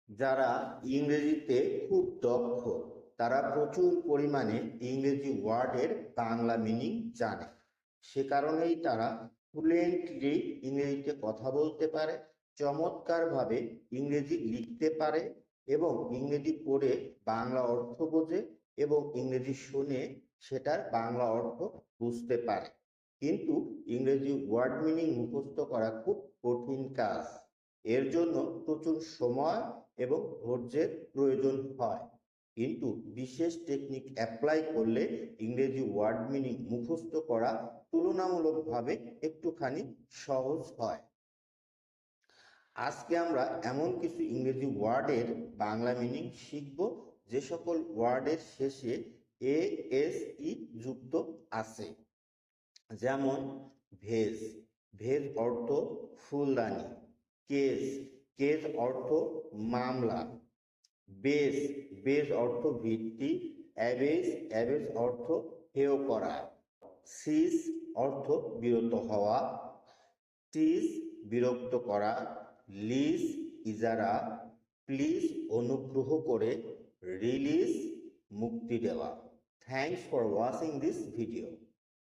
যারা ইংরেজিতে খুব দক্ষ তারা প্রচুর পরিমাণে ইংরেজি ওয়ার্ডের বাংলা মিনিং জানে। সে কারণেই তারা ফ্লুয়েন্টলি ইংরেজিতে কথা বলতে পারে, চমৎকারভাবে ইংরেজি লিখতে পারে এবং ইংরেজি পড়ে বাংলা অর্থ বোঝে এবং ইংরেজি শুনে সেটার বাংলা অর্থ বুঝতে পারে। কিন্তু ইংরেজি ওয়ার্ড মিনিং মুখস্থ করা খুব কঠিন কাজ। এর জন্য প্রচুর সময় এবং ধৈর্যের প্রয়োজন হয়। কিন্তু বিশেষ টেকনিক অ্যাপ্লাই করলে ইংরেজি ওয়ার্ড মিনিং মুখস্থ করা তুলনামূলকভাবে একটুখানি সহজ হয়। আজকে আমরা এমন কিছু ইংরেজি ওয়ার্ডের বাংলা মিনিং শিখব যে সকল ওয়ার্ডের শেষে এস ই যুক্ত আছে। যেমন ভেজ, ভেজ অর্থ ফুলদানি। কেস, কেস অর্থ মামলা। বেস, বেস অর্থ ভিত্তি। অ্যাবেজ, অ্যাবেজ অর্থ হেয় করা। সিজ অর্থ বিরত হওয়া। টিজ বিরক্ত করা। লিজ ইজারা। প্লিজ অনুগ্রহ করে। রিলিজ মুক্তি দেওয়া। Thanks for watching this video.